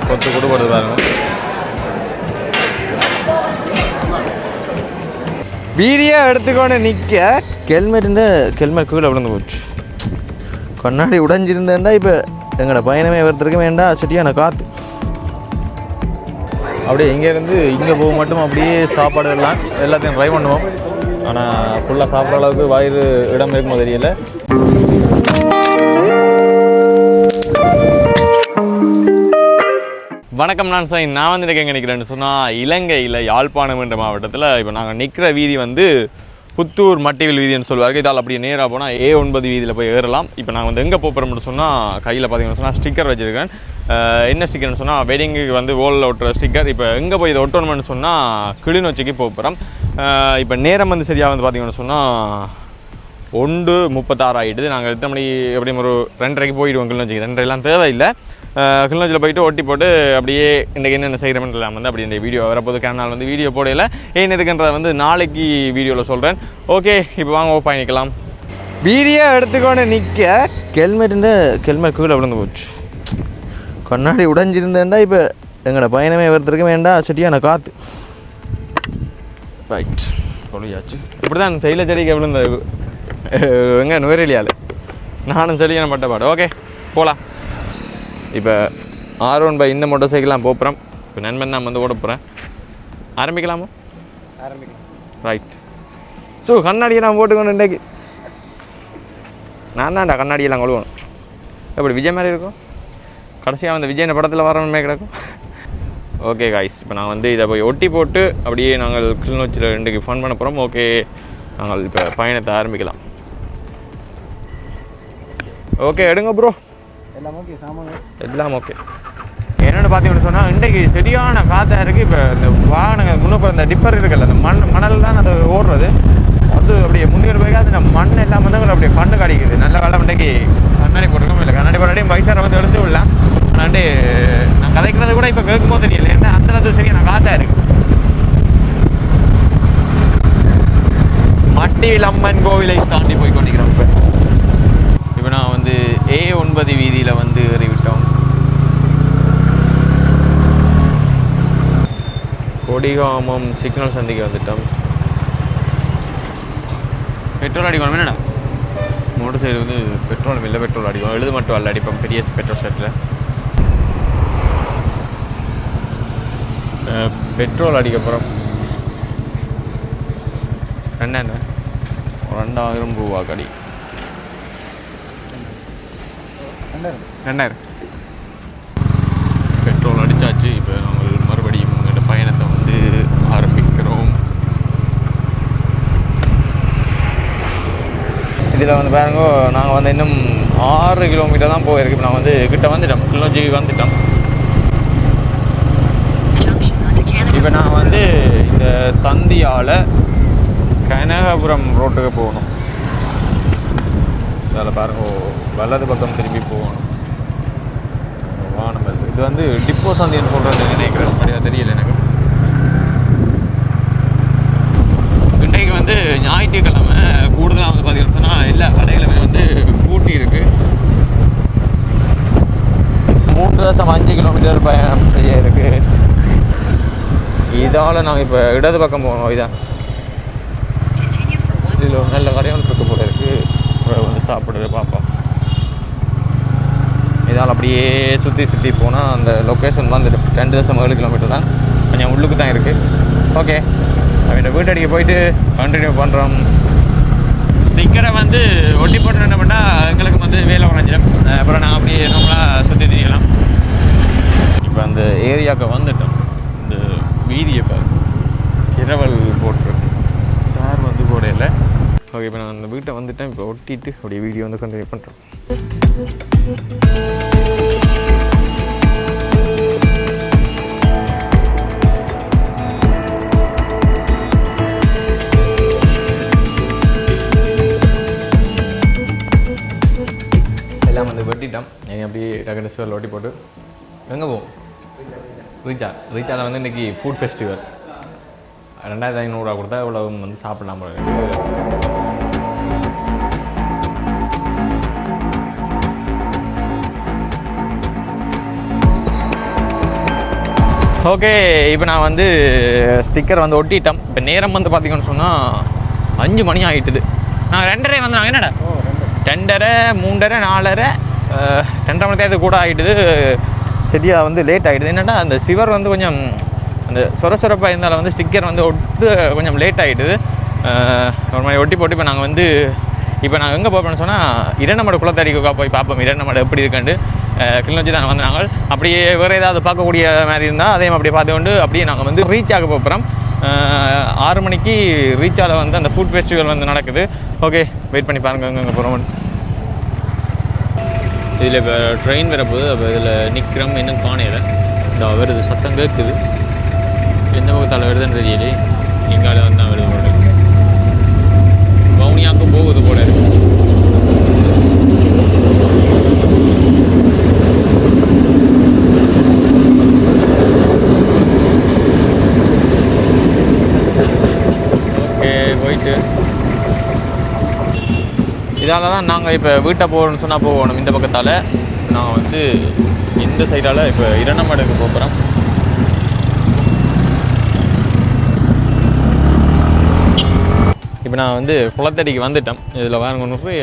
கொத்து கூட போடுது பாருங்க. வீடியோ எடுத்துக்கொண்டு நிற்க ஹெல்மெட் கீழே விழுந்து போச்சு. கண்ணாடி உடைஞ்சிருந்தேன்டா இப்போ எங்களோட பயணமே வரத்துக்கு வேண்டாம். சரியான காற்று. அப்படியே இங்கேருந்து இங்கே போக மட்டும் அப்படியே சாப்பாடு எல்லாம் எல்லாத்தையும் ட்ரை பண்ணுவோம். ஆனால் ஃபுல்லாக சாப்பிட்ற அளவுக்கு வயிறு இடம் இருக்குமோ தெரியல. வணக்கம், நான் சார். நான் வந்து எனக்கு எங்கே நிற்கிறேன்னு சொன்னால் இலங்கையில் யாழ்ப்பாணம் என்ற மாவட்டத்தில் இப்போ நாங்கள் நிற்கிற வீதி வந்து புத்தூர் மட்டிவில் வீதின்னு சொல்லுவார்கள். இதால் அப்படியே நேராக போனால் A9 வீதியில் போய் ஏறலாம். இப்போ நாங்கள் வந்து எங்கே போகிறோம்னு சொன்னால் கையில் பார்த்தீங்கன்னு சொன்னால் ஸ்டிக்கர் வச்சுருக்கேன். என்ன ஸ்டிக்கர்னு சொன்னால் வெட்டிங்குக்கு வந்து ஓலில் ஒட்டுற ஸ்டிக்கர். இப்போ எங்கே போய் இதை ஒட்டணும்னு சொன்னால் கிளிநொச்சிக்கு போகிறோம். இப்போ நேரம் வந்து சரியாக வந்து பார்த்தீங்கன்னு சொன்னால் 1:36 ஆகிடுது. நாங்கள் எத்தனை மணி எப்படியும் ஒரு 2:30க்கு போயிடுவோம் கிளிநொச்சிக்கு. 2:30 தேவையில்லை. கிளிநொச்சியில் போயிட்டு ஒட்டி போட்டு அப்படியே இன்றைக்கு என்னென்ன செய்கிறோம்லாம் வந்து அப்படி இந்த வீடியோ வரப்போது. கேனால் வந்து வீடியோ போடையில் ஏன் எதுக்குன்றதை வந்து நாளைக்கு வீடியோவில் சொல்கிறேன். ஓகே, இப்போ வாங்க பயணிக்கலாம். வீடியோ எடுத்துக்கொண்டு நிற்க ஹெல்மெட் கீழே விழுந்து போச்சு. கண்ணாடி உடைஞ்சிருந்தேன்டா இப்போ எங்களோட பயணமே வரத்துக்கு வேண்டாம். சரியான காற்று. ரைட், சொல்லியாச்சு. இப்படி தான் தைல செடிக்கு விழுந்தது எங்கே நுவரெலியால். நானும் சரியான பட்டப்பாடு. ஓகே, போகலாம். இப்போ R1 இந்த மோட்டர் சைக்கிள்லாம் போகிறோம். இப்போ நண்பன் தான் வந்து ஓட போகிறேன். ஆரம்பிக்கலாமா? ஆரம்பிக்கலாம். ரைட். ஸோ கண்ணாடியெல்லாம் போட்டுக்கணும். இன்றைக்கு நான் தான்டா கண்ணாடியெல்லாம் கொழுவணும். எப்படி விஜய் மாதிரி இருக்கும்? கடைசியாக வந்து விஜய் படத்தில் வரணுமே கிடக்கும். ஓகே காய்ஸ், இப்போ நான் வந்து இதை போய் ஒட்டி போட்டு அப்படியே நாங்கள் கிளிநொச்சியில் இன்றைக்கு ஃபன் பண்ண போகிறோம். ஓகே, நாங்கள் இப்போ பயணத்தை ஆரம்பிக்கலாம். ஓகே, எடுங்க ப்ரோ. எல்லாம் ஓகே. என்னென்னு பார்த்தீங்கன்னு சொன்னால் இன்றைக்கு சரியான காற்றாக இருக்குது. இப்போ இந்த வாகனங்கள் முன்னே இந்த டிப்பர் இருக்குல்ல, அந்த மணல் தான் அது ஓடுறது. அது அப்படியே முந்திக்கிட்டு போய் அந்த மண் எல்லாம் வந்து அப்படியே கண்ணு கடிக்குது. நல்ல காலம் இன்றைக்கு கண்ணாடி போட்டுருக்கோம். இல்லை கண்ணாடி போட்டாடியும் பைசாரை வந்து எடுத்து விடலாம். ஆனால் நான் கதைக்கிறது கூட இப்போ கேட்கும்போது தெரியல. ஏன்னா அந்த சரியான காற்றாக இருக்குது. மட்டிவில் அம்மன் கோவிலை தாண்டி போய் கொண்டிருக்கிறோம். இப்போ நான் வந்து A9 வீதியில் வந்து ஏறிவிட்டோம். கொடிகாமம் சிக்னல் சந்திக்கு வந்துட்டோம். பெட்ரோல் அடிக்கணும். என்னடா மோட்டர் சைடு வந்து பெட்ரோல் இல்லை, பெட்ரோல் அடிக்கணும். எழுது மட்டும் அல்ல அடிப்போம் பெரிய பெட்ரோல் செட்டில். பெட்ரோல் அடிக்க போகிறோம். என்ன 2000 ரூபா கடி. 2000 பெட்ரோல் அடித்தாச்சு. இப்போ நாங்கள் மறுபடியும் எங்களோட பயணத்தை வந்து ஆரம்பிக்கிறோம். இதில் வந்து பாருங்க, நாங்கள் வந்து இன்னும் 6 கிலோமீட்டர் தான் போயிருக்கு. இப்போ நான் வந்து கிட்ட வந்துட்டோம், கிளிநொச்சி வந்துட்டோம். இப்போ நான் வந்து இந்த சந்தியால் கனகபுரம் ரோட்டுக்கு போகணும். அதில் பாருங்க, வலது பக்கம் திரும்பி போகணும். வானம் வருது. இது வந்து டிப்போ சந்தின்னு சொல்கிறது நினைக்கிறேன். சரியா தெரியல எனக்கு. இன்றைக்கு வந்து ஞாயிற்றுக்கிழமை கூடுதலாக வந்து பார்த்தீங்கன்னு சொன்னால் எல்லா கடைகளுமே வந்து பூட்டி இருக்குது. 3.5 கிலோமீட்டர் பயணம் செய்ய இருக்குது. இதால் நாங்கள் இப்போ இடது பக்கம் போகணும். இதான் இதில் ஒரு நல்ல கடையான இருக்கு போல இருக்குது. வந்து சாப்பிடுற பார்ப்போம். இதால் அப்படியே சுற்றி போனால் அந்த லொக்கேஷன் வந்து 2.7 கிலோமீட்டர் தான். கொஞ்சம் உள்ளுக்கு தான் இருக்குது. ஓகே, அவன் வீட்டடிக்க போயிட்டு கண்டினியூ பண்ணுறோம். ஸ்டிக்கரை வந்து ஒட்டி போட்டு என்ன பண்ணால் எங்களுக்கு வந்து வேலை குறைஞ்சிடும். அப்புறம் நாங்கள் அப்படியே நம்மளாக சுற்றி திரியலாம். இப்போ அந்த ஏரியாவுக்கு வந்துட்டோம். இந்த வீதியை பாரு, இரவல் போட்டிருக்கு. யார் வந்து கூட இல்லை. ஓகே, இப்போ நான் அந்த வீட்டை வந்துட்டேன். இப்போ ஒட்டிட்டு அப்படியே வீடியோ வந்து கண்டினியூ பண்ணுறோம். எல்லாம் வந்து வெட்டிட்டோம். நீங்கள் அப்படியே டக்குனு ஸ்டோரில் ஒட்டி போட்டு எங்கே போவோம்? ரீச்சாவில் வந்து இன்றைக்கி ஃபுட் ஃபெஸ்டிவல். 2500 ரூபா கொடுத்தா இவ்வளோ வந்து சாப்பிடலாம். ஓகே, இப்போ நான் வந்து ஸ்டிக்கர் வந்து ஒட்டிட்டோம். இப்போ நேரம் வந்து பார்த்தீங்கன்னு சொன்னால் 5 மணி ஆகிட்டுது. நாங்கள் 2:30 வந்தாங்க. என்னடா 2:30 3:30 4:30 2:30 மணி தேதி கூட ஆகிட்டுது. சரியாக வந்து லேட் ஆகிடுது. என்னென்னா அந்த சிவர் வந்து கொஞ்சம் அந்த சொரசொரப்பாக இருந்தாலும் வந்து ஸ்டிக்கர் வந்து ஒட்டு கொஞ்சம் லேட் ஆகிடுது. ஒரு மாதிரி ஒட்டி போட்டு இப்போ நாங்கள் எங்கே போப்போம்னு சொன்னால் இரண்டமட குளத்தடிக்கா போய் பார்ப்போம். இரண்டமட எப்படி இருக்குன்னு கிளிநொச்சி தான் வந்து நாங்கள் அப்படியே வேறு ஏதாவது பார்க்கக்கூடிய மாதிரி இருந்தால் அதையும் அப்படியே பார்த்து கொண்டு அப்படியே நாங்கள் வந்து ரீச் ஆக போகிறோம். 6 மணிக்கு ரீச்சால் வந்து அந்த ஃபுட் ஃபெஸ்டிவல் வந்து நடக்குது. ஓகே, வெயிட் பண்ணி பாருங்கள் அங்கே போகிறோம். இதில் இப்போ ட்ரெயின் வரப்போகுது. அப்போ இதில் நிற்கிறோம். இன்னும் காணையில் இந்த வருது, சத்தம் கேட்குது. எந்த பக்கத்தால் வருதுன்னு தெரியலே. எங்கால வந்து தான் வருது போல. வவுனியாவுக்கு போகுது போல இருக்கு. ஓகே, போயிட்டு இதால் தான் நாங்கள் இப்போ வீட்டை போகணும்னு சொன்னால் போகணும். இந்த பக்கத்தால் நாங்கள் வந்து இந்த சைடால் இப்போ இரண்டமடுக்கு போகிறோம். இப்போ நான் வந்து குளத்தடிக்கு வந்துட்டேன். இதில் வாங்க போய்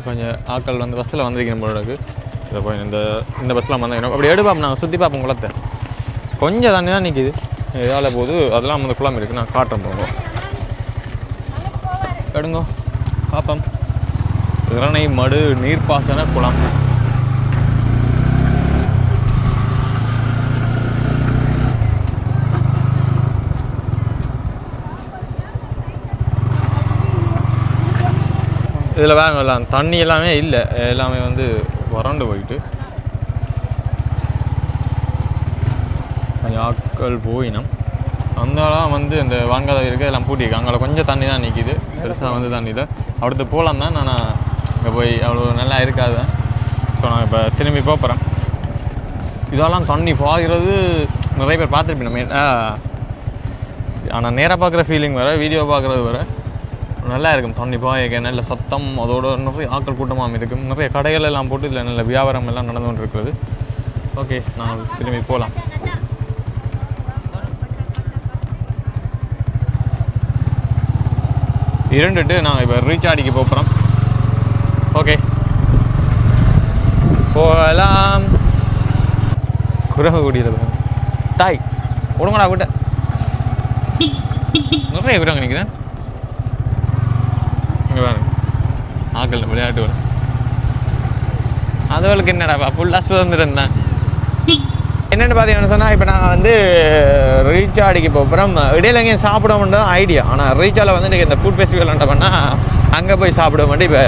கொஞ்சம் ஆட்கள் வந்து பஸ்ஸில் வந்திருக்கேன் போலக்கு. இதில் போய் இந்த பஸ்ஸில் வந்தாங்க. அப்படி எடுப்பாப்போம், நாங்கள் சுற்றி பார்ப்போம் குளத்தை. கொஞ்சம் தண்ணி தான் நிற்கிது. இதால் போது அதெல்லாம் வந்து குளம் இருக்குது. நான் காட்டுறேன் போவோம். எடுங்கோ பார்ப்போம். இரணை மடு நீர்ப்பாசன குளம். இதில் வேற தண்ணி எல்லாமே இல்லை, எல்லாமே வந்து வறண்டு போயிட்டு கொஞ்சம் ஆட்கள் போயினோம். அந்தாலாம் வந்து இந்த வான்காதவை இருக்குது, எல்லாம் பூட்டியிருக்கு. அங்கே கொஞ்சம் தண்ணி தான் நிற்கிது, பெருசாக வந்து தண்ணியில். அடுத்து போகலாம் தான். நான் இங்கே போய் அவ்வளோ நல்லா இருக்காது. ஸோ நான் இப்போ திரும்பி போகிறேன். இதெல்லாம் தண்ணி பாய்கிறது நிறைய பேர் பார்த்துருப்பேன் நம்ம. ஆனால் நேராக பார்க்குற ஃபீலிங் வேறு, வீடியோ பார்க்குறது வேறு. நல்லா இருக்கும் தண்ணி பாய்க்க. நல்ல சத்தம், அதோட நிறைய ஆட்கள் கூட்டமாக இருக்கும். நிறைய கடைகள் எல்லாம் போட்டு இதில் நல்ல வியாபாரம் எல்லாம் நடந்து கொண்டு இருக்கிறது. ஓகே, நான் திரும்பி போகலாம். இருந்துட்டு நாங்கள் இப்போ ரீசார்ஜுக்கு போகிறோம். ஓகே, போகலாம். குரங்கு கூடியது தாய் ஒழுங்கடா விட்ட. நிறைய குரங்கு நிற்குதான் இங்கே வேறு ஆக்கள் விளையாட்டு வரும். அதுவளுக்கு என்னடாப்பா ஃபுல்லாக சுதந்திரம் தான். என்னென்னு பார்த்தீங்கன்னு சொன்னால் இப்போ நாங்கள் வந்து ரீசார்ஜுக்கு போகிறோம். இடையில எங்கேயும் சாப்பிடுவோம்னு ஐடியா. ஆனால் ரீசார்ஜில் வந்து இன்றைக்கி இந்த ஃபுட் ஃபெஸ்டிவல் என்ன பண்ணால் அங்கே போய் சாப்பிடுவோம். இப்போ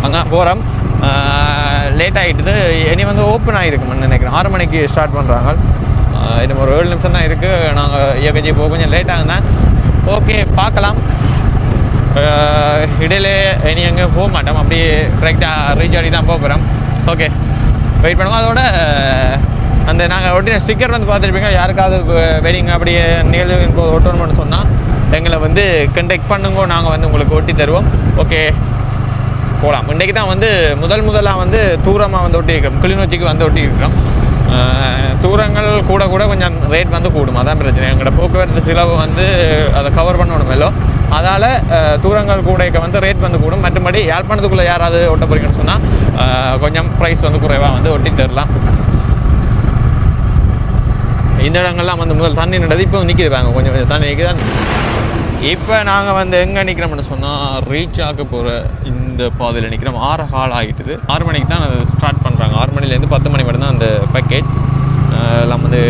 அங்கே போகிறோம். லேட் ஆகிட்டுது. இனி வந்து ஓப்பன் ஆகிருக்குமென்னு நினைக்கிறேன். 6 மணிக்கு ஸ்டார்ட் பண்ணுறாங்க. இன்னும் ஒரு 7 நிமிஷம் தான் இருக்குது. நாங்கள் இயக்கச்சி போக கொஞ்சம் லேட்டாக தான். ஓகே, பார்க்கலாம். இடையில இனி எங்கே போக மாட்டோம். அப்படியே கரெக்டாக ரீசார்ஜ் தான் போகிறோம். ஓகே, வெயிட் பண்ணுவோம். அதோட அந்த நாங்கள் ஒட்டின ஸ்டிக்கர் வந்து பார்த்துருப்பீங்க. யாருக்காவது வெட்டிங் அப்படியே நிகழ்வு போது ஒட்டணும்னு சொன்னால் எங்களை வந்து கண்டெக்ட் பண்ணுங்க, நாங்கள் வந்து உங்களுக்கு ஒட்டி தருவோம். ஓகே, போகலாம். இன்றைக்கு தான் வந்து முதலாக வந்து தூரமாக வந்து ஒட்டியிருக்கிறோம். கிளிநொச்சிக்கு வந்து ஒட்டியிருக்கிறோம். தூரங்கள் கூட கொஞ்சம் ரேட் வந்து கூடும். அதான் பிரச்சனை. எங்களோட போக்குவரத்து செலவு வந்து அதை கவர் பண்ணணும் மேலோ. அதால் தூரங்கள் கூட வந்து ரேட் வந்து கூடும். மற்றபடி யாழ்ப்பாணத்துக்குள்ளே யாராவது ஒட்ட போகிறீங்கன்னு சொன்னால் கொஞ்சம் ப்ரைஸ் வந்து குறைவாக வந்து ஒட்டி தரலாம். இந்த இடங்கள்லாம் வந்து முதல் தண்ணி நடந்து இப்போ நிற்கிதுப்பாங்க. கொஞ்சம் தண்ணி நிற்கிதான். இப்போ நாங்கள் வந்து எங்கே நிற்கிறோம்னு சொன்னால் ரீச் ஆக போகிற இந்த பாதையில் நிற்கிறோம். 6 கால் ஆகிட்டுது. 6 மணிக்கு தான் அது ஸ்டார்ட் பண்ணுறாங்க. 6 மணிலேருந்து 10 மணி மட்டும் தான் அந்த பேக்கேஜ். எல்லாம் வந்து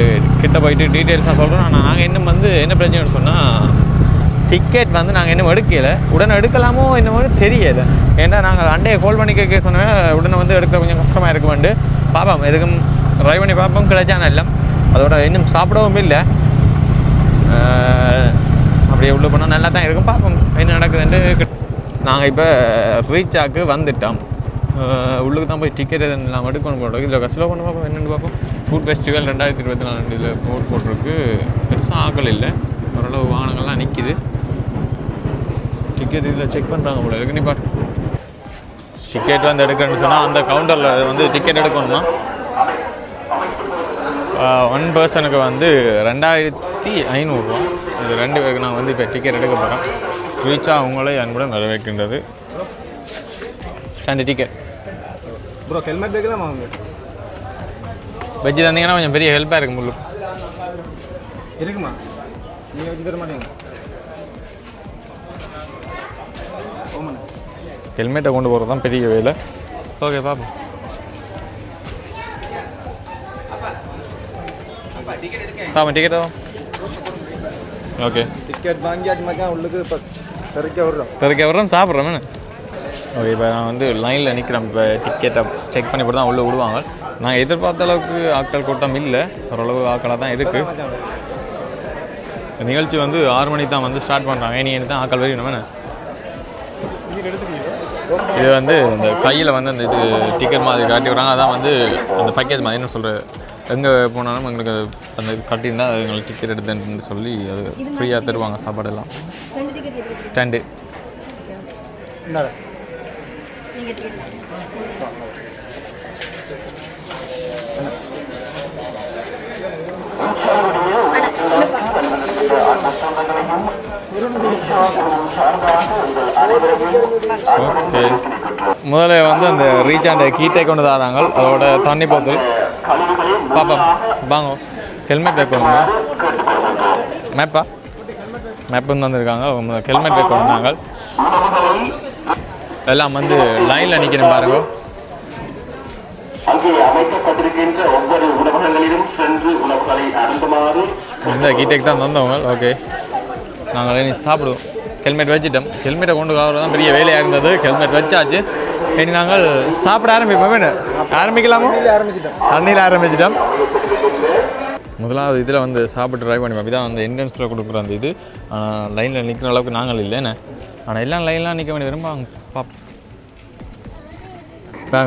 கிட்ட போயிட்டு டீட்டெயில்ஸாக சொல்கிறோம். ஆனால் நாங்கள் இன்னும் வந்து என்ன பிரச்சனைன்னு சொன்னால் டிக்கெட் வந்து நாங்கள் இன்னும் எடுக்கலை. உடனே எடுக்கலாமோ என்னமோ தெரியலை. ஏன்னா நாங்கள் அண்டையை கால் பண்ணி கேட்க சொன்னேன். உடனே வந்து எடுக்க கொஞ்சம் கஷ்டமாக இருக்குமெண்டு பார்ப்போம். எதுக்கும் ட்ரை பண்ணி பார்ப்போம். கிடைச்சான எல்லாம் அதோட இன்னும் சாப்பிடவும் இல்லை. அப்படியே உள்ளே போனால் நல்லா தான் இருக்கும். பார்ப்போம் என்ன நடக்குதுன்ட்டு. நாங்கள் இப்போ ரீச்சாக்கு வந்துட்டோம். உள்ளுக்கு தான் போய் டிக்கெட் எதுவும் இல்லாமல் எடுக்கணும் போட்டோம். இதில் கஷ்டம் பண்ண பார்ப்போம் என்னென்னு பார்ப்போம். ஃபுட் ஃபெஸ்டிவல் 2024 இதில் போட்டிருக்கு. பெருசாக ஆக்கள் இல்லை. ஓரளவு வாகனங்கள்லாம் நிற்கிது. டிக்கெட் இதில் செக் பண்ணுறாங்க போல இருக்கு. நீ பாட்டு டிக்கெட் வந்து எடுக்கணும்னு சொன்னால் அந்த கவுண்டரில் வந்து டிக்கெட் எடுக்கணுமா. ஒன் பர்சனுக்கு வந்து 2500 இது 2 பேருக்கு நாங்கள் வந்து இப்போ டிக்கெட் எடுக்க போகிறோம். ரீச்சாக அவங்களே அன்புடன் வரவேற்கின்றது. 2 டிக்கெட் ப்ரோ. ஹெல்மெட் வைக்கலாம் வாங்க. வெஜ்ஜு தந்தீங்கன்னா கொஞ்சம் பெரிய ஹெல்ப்பாக இருக்குது. முள்ளு இருக்குமா? நீங்கள் வச்சு தர மாட்டீங்க? ஹெல்மெட்டை கொண்டு போகிறது தான் பெரிய வேலை. ஓகே பாப்போம். ஆமாம் டிக்கெட் தான். ஓகே டிக்கெட் வாங்கி அது மாதிரி உள்ளுக்கு இப்போ திறக்க வர்றோம் சாப்பிட்றோம். ஓகே இப்போ நான் வந்து லைனில் நிற்கிறேன். இப்போ டிக்கெட்டை செக் பண்ணி போட்டு தான் உள்ளே விடுவாங்க. நான் எதிர்பார்த்த அளவுக்கு ஆட்கள் கூட்டம் இல்லை, ஓரளவு ஆட்களாக தான் இருக்குது. நிகழ்ச்சி வந்து 6 மணிக்கு தான் வந்து ஸ்டார்ட் பண்ணுறாங்க. நீ தான் ஆட்கள் வரையணும். இது வந்து இந்த கையில் வந்து அந்த இது டிக்கெட் மாதிரி காட்டி விட்றாங்க. அதான் வந்து அந்த பேக்கேஜ் மாதிரி என்ன சொல்கிற எங்கே போனாலும் எங்களுக்கு அந்த கட்டியிருந்தால் அது எங்களுக்கு டிக்கெட் எடுத்துன்னு சொல்லி அது ஃப்ரீயாக தருவாங்க சாப்பாடெல்லாம். 2 ஓகே. முதல்ல வந்து அந்த ரீசாண்ட் கீட்டை கொண்டு தராங்க. அதோட தண்ணி போத்தல் பாப்பா வாங்க. ஹெல்மெட் வைக்கணுங்க. மேப்பு தந்துருக்காங்க. ஹெல்மெட் வைக்கணும். நாங்கள் எல்லாம் வந்து லைனில் நிற்கணும் பாருங்க. இந்த கீட்டேக்கு தான் தந்தவங்க. ஓகே நாங்கள் இனி சாப்பிடுவோம். ஹெல்மெட் வச்சுட்டோம். ஹெல்மெட்டை கொண்டு காவறது தான் பெரிய வேலையாக இருந்தது. ஹெல்மெட் வச்சாச்சு. இனி நாங்கள் சாப்பிட ஆரம்பிக்கலாமா? தண்ணியில் ஆரம்பிச்சிட்டோம். முதலாவது இதில் வந்து சாப்பிட்டு ட்ரை பண்ணி இதான் அந்த என்ட்ரன்ஸில் கொடுக்குற அந்த இது. லைனில் நிற்கிற அளவுக்கு நாங்கள் இல்லைன்னு. ஆனால் எல்லாம் லைன்லாம் நிற்க வேண்டிய விரும்பாங்க.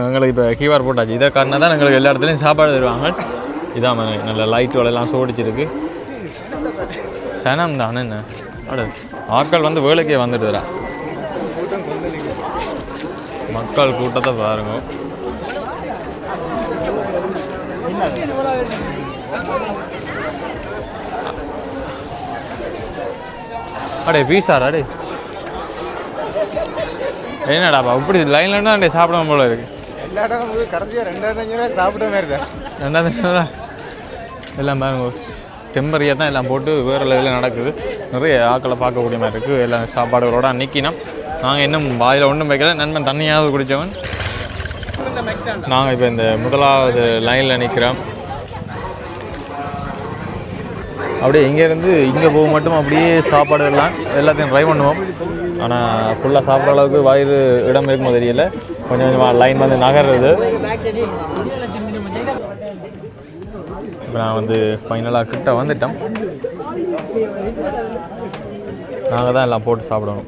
எங்களுக்கு இப்போ கியூஆர் போட்டாச்சு. இதை காரணம் தான் எங்களுக்கு எல்லா இடத்துலையும் சாப்பாடு தருவாங்க. இதான் நல்ல லைட் வலையெல்லாம் சோடிச்சிருக்கு. சனம் தானே என்ன அட ஆட்கள் வந்து வேலைக்கே வந்துட்டுறா. மக்கள் கூட்டத்தை பாருங்க. அடே பீஸாரா? அடே என்னடாப்பா இப்படி லைன்ல இருந்தா சாப்பிடாம போல இருக்கு. எல்லா இடமும் கடைசியாக 2500 சாப்பிட மாதிரி தான். 2500 எல்லாம் பாருங்க. டெம்பரியாக தான் எல்லாம் போட்டு வேறு லெவலில் நடக்குது. நிறைய ஆக்களை பார்க்கக்கூடிய மாதிரி இருக்குது. எல்லாம் சாப்பாடுகளோட அன்னைக்கினா நாங்கள் இன்னும் வாயில் ஒன்றும் வைக்கல. நண்பன் தண்ணியாவது குடித்தவன். நாங்கள் இப்போ இந்த முதலாவது லைனில் நிற்கிறோம். அப்படியே இங்கேருந்து இங்கே போக மட்டும் அப்படியே சாப்பாடு எல்லாம் எல்லாத்தையும் ட்ரை பண்ணுவோம். ஆனால் ஃபுல்லாக சாப்பிட்ற அளவுக்கு வயிறு இடம் இருக்குமோ தெரியல. கொஞ்சம் கொஞ்சமாக லைன் வந்து நகர்றது. இப்போ நான் வந்து ஃபைனலாக கிட்ட வந்துட்டோம். நாங்கள் தான் எல்லாம் போட்டு சாப்பிடணும்.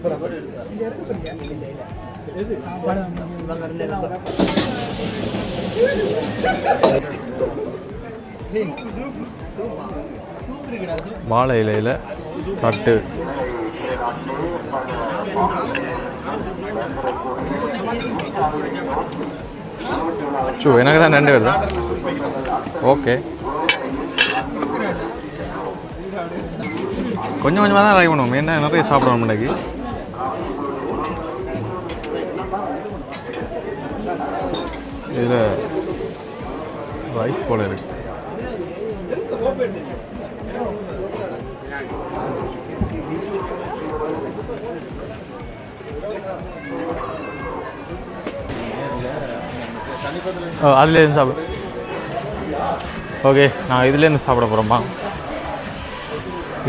வாழை இலையில் தட்டு. எனக்கு தான் 2 வருது. ஓகே கொஞ்சம் கொஞ்சமாக தான் ட்ரை பண்ணுவோம். என்ன நிறைய சாப்பிடுவோம். இன்னைக்கு இதில் ரைஸ் போல இருக்கு. அதுலேருந்து சாப்பிடு. ஓகே நான் இதுலேருந்து சாப்பிட போகிறோம்மா.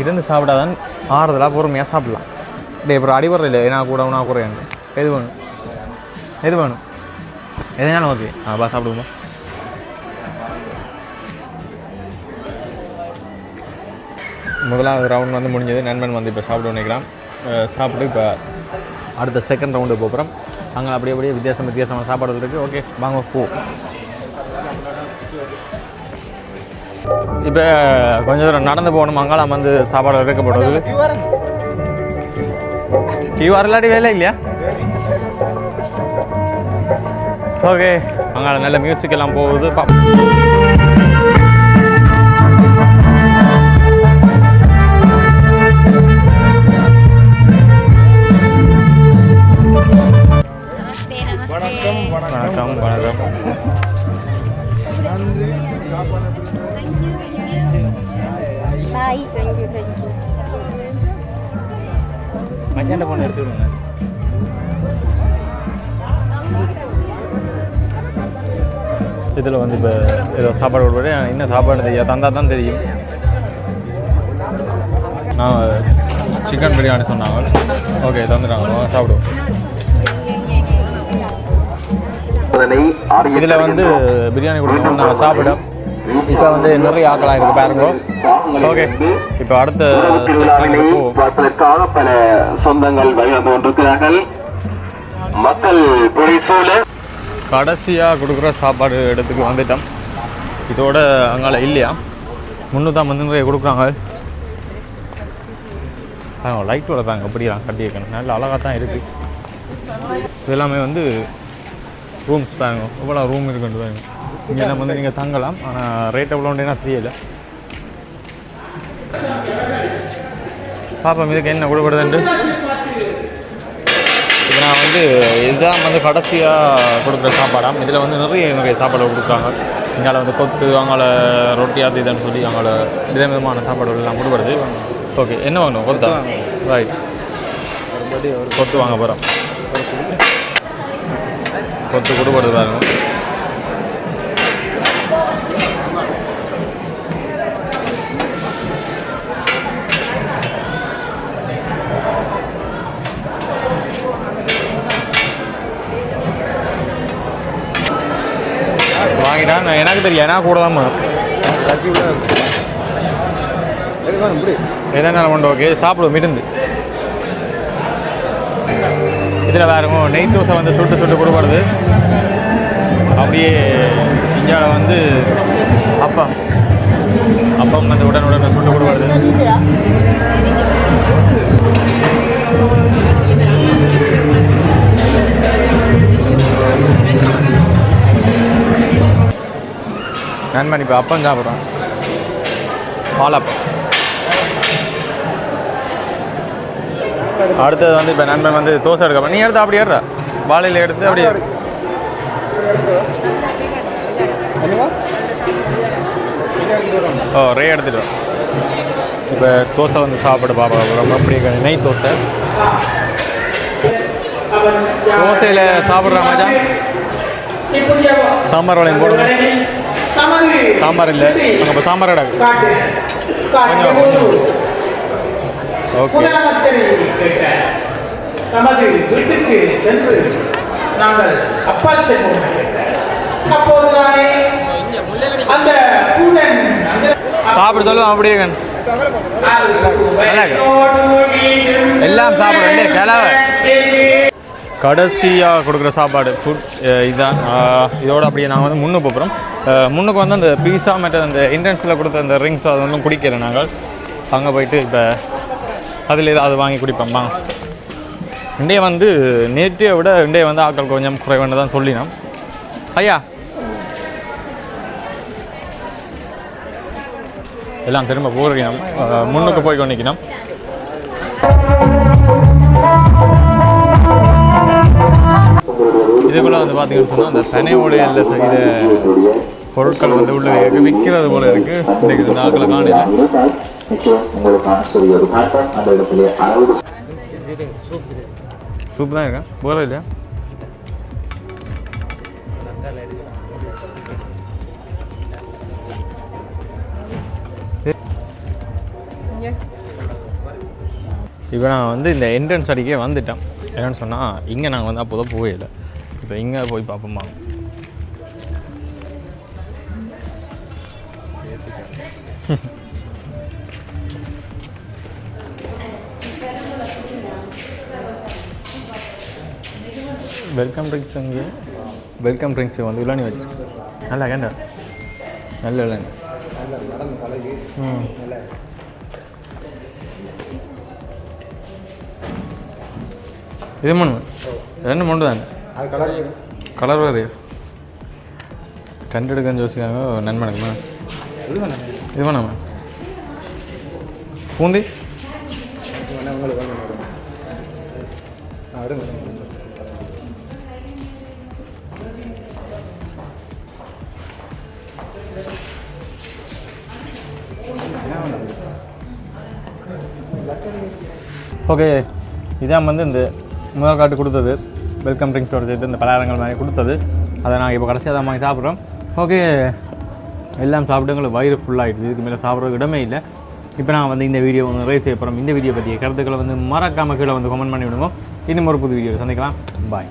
இருந்து சாப்பிடாதான் ஆறுதலாக பொறுமையாக சாப்பிட்லாம். டே அப்புறம் அடிபடுற இல்லை. நான் கூட நான் குறையாங்க. எது வேணும் எதுனாலும் ஓகே. பா சாப்பிடுவோமா. முதலாவது ரவுண்ட் வந்து முடிஞ்சது. நண்பன் வந்து இப்போ சாப்பிட நினைக்கிறான். சாப்பிட்டு இப்போ அடுத்த செகண்ட் ரவுண்டு போகிறோம். அங்கே அப்படியே வித்தியாசமான சாப்பாடு இருக்குது. ஓகே வாங்க போ. இப்போ கொஞ்சம் தூரம் நடந்து போகணும். அங்கெல்லாம் வந்து சாப்பாடு எடுக்கப்படுறது. கியூஆர் இல்லாட்டி வேலை இல்லையா? ஓகே அங்கே நல்ல மியூசிக் எல்லாம் போகுது. நன்றி சாப்பாடு பாய். Thank you thank you. மச்சாண்ட ஃபோன் எடுத்து விடுங்க. இதில் வந்து இப்போ ஏதோ சாப்பாடு கொடுப்பது என்ன சாப்பாடு தெரியாது, தந்தால் தான் தெரியும். நான் சிக்கன் பிரியாணி சொன்னாங்க. ஓகே தந்துட்டாங்க, சாப்பிடுவோம். இதில் வந்து பிரியாணி கொடுக்கணும், நாங்கள் சாப்பிட்டோம். இப்போ வந்து நிறைய ஆக்களாக இருக்குது பாருங்க. ஓகே, இப்போ அடுத்த பார்ப்பதற்காக பல சொந்தங்கள் வந்து கொண்டிருக்கிறார்கள். மக்கள் பொறிசூழ கடைசியாக கொடுக்குற சாப்பாடு இடத்துக்கு வந்துட்டோம். இதோட அங்கால இல்லையா 350 நிறைய கொடுக்குறாங்க. லைட் வளர்ப்பாங்க, அப்படிலாம் கட்டி வைக்கணும். நல்ல அழகாக தான் இருக்குது. இது எல்லாமே வந்து ரூம்ஸ் பாருங்க, எவ்வளோ ரூம் இருக்குன்னு பாருங்க. இங்கே நம்ம வந்து நீங்கள் தங்கலாம், ஆனால் ரேட் எவ்வளோன்றேன்னா தெரியல. பாப்பா இதுக்கு என்ன கொடுக்குறதுன்ட்டு. இப்போ நான் வந்து இதுதான் வந்து கடைசியாக கொடுக்குற சாப்பாடாம். இதில் வந்து நிறைய சாப்பாடு கொடுக்குறாங்க. இங்கால வந்து கொத்து, அவங்கள ரொட்டி அது இதுன்னு சொல்லி அவங்கள விதவிதமான சாப்பாடுகள் எல்லாம் கொடுக்குறது. ஓகே, என்ன வாங்கணும்? கொத்தா? ரைட், கொத்து வாங்க போகிறோம். கொத்து கொடுக்குறது பாருங்க. வாங்கிட்டான், எனக்கு தெரியும், ஏன்னா கூட தான் எதனா கொண்டு. ஓகே, சாப்பிடுவோம் இருந்து. இதில் வேறுங்க நெய் தோசை வந்து சுட்டு சுட்டு கொடுக்குறது. அப்படியே இந்தியாவில் வந்து அப்பம் வந்து உடனுடன் சுட்டு கொடுக்குறது. நண்பன் இப்போ அப்பம் சாப்பிட்றான், பாலப்பம். அடுத்தது வந்து இப்போ நண்பன் வந்து தோசை எடுக்க. நீ எடுத்து அப்படி ஏறுற, வாழையில் எடுத்து அப்படியே ரே எடுத்துட்டு வா. இப்போ தோசை வந்து சாப்பிட பார்ப்போம். ரொம்ப அப்படி நெய் தோசை. தோசையில் சாப்பிட்ற மச்சான். சாம்பார் வளையம் போடுங்க. சாம்பார் இல்லை, அங்கே இப்போ சாம்பார் கிடக்கு. ஓகே, நமது வீட்டுக்கு சென்று நாங்கள் அப்பால் சென்றோம். அப்போதுதானே அந்த பூதன் சாப்பிட சொல்லுவோம். அப்படியே எல்லாம் சாப்பிட கிளவ. கடைசியாக கொடுக்குற சாப்பாடு ஃபுட் இதுதான். இதோடு அப்படியே நாங்கள் வந்து முன்னுக்கு போகிறோம். முன்னுக்கு வந்து அந்த பீஸா மற்ற அந்த என்ட்ரன்ஸில் கொடுத்த அந்த ட்ரிங்க்ஸ் அது ஒன்றும் குடிக்கல. நாங்கள் அங்கே போயிட்டு இப்போ அதில் ஏதாவது வாங்கி குடிப்போம்மா. இன்றைய வந்து நேற்றைய விட இன்றைய வந்து ஆட்கள் கொஞ்சம் குறைவானு தான் சொல்லினோம். ஐயா எல்லாம் திரும்ப போகிறோம். முன்னுக்கு போய் கொண்டிக்கணும். இதுக்குள்ளே வந்து பார்த்தீங்கன்னு சொன்னால் அந்த பனை ஓலையில் செய்கிற பொருட்கள் வந்து உள்ள விற்கிறது போல இருக்குது. இன்றைக்கு இந்த ஆட்களை காணல. சூப் தான் இருக்கா, போகிற இல்லையா? இப்போ நான் வந்து இந்த என்ட்ரன்ஸ் அடிக்கே வந்துட்டேன். என்னென்னு சொன்னால் இங்கே நாங்கள் வந்து அப்போ தான் போகல. இப்போ இங்கே போய் பார்ப்போம்மா. வெல்கம் ட்ரிங்க்ஸ் அங்கே வெல்கம் ட்ரிங்க்ஸ் வந்து விளாணி வச்சுருக்கு. நல்லா கேண்டா நல்ல விளாணி. இது மண்ணு ரெண்டு மொண்டு தானே கலர் வேறு ரெண்டு எடுக்கன்னு யோசிக்காங்க. நண்பனுக்குமா இது வேணாமா பூந்தி ஓகே, இதான் வந்து இந்த முதல் காட்டு கொடுத்தது வெல்கம் ட்ரிங்க்ஸோடு சேர்த்து இந்த பலகாரங்கள் மாதிரி கொடுத்தது. அதை நாங்கள் இப்போ கடைசியாக தான் வாங்கி சாப்பிட்றோம். ஓகே, எல்லாம் சாப்பிட்டு எங்களுக்கு வயிறு ஃபுல்லாகிடுது. இதுக்கு மேலே சாப்பிட்ற இடமே இல்லை. இப்போ நான் வந்து இந்த வீடியோ வந்து நிறைய செய்ய போகிறோம். இந்த வீடியோ பற்றிய கருத்துக்களை வந்து மறக்காம கீழே வந்து கமெண்ட் பண்ணி விடுங்க. இன்னும் ஒரு புது வீடியோ சந்திக்கலாம். பாய்.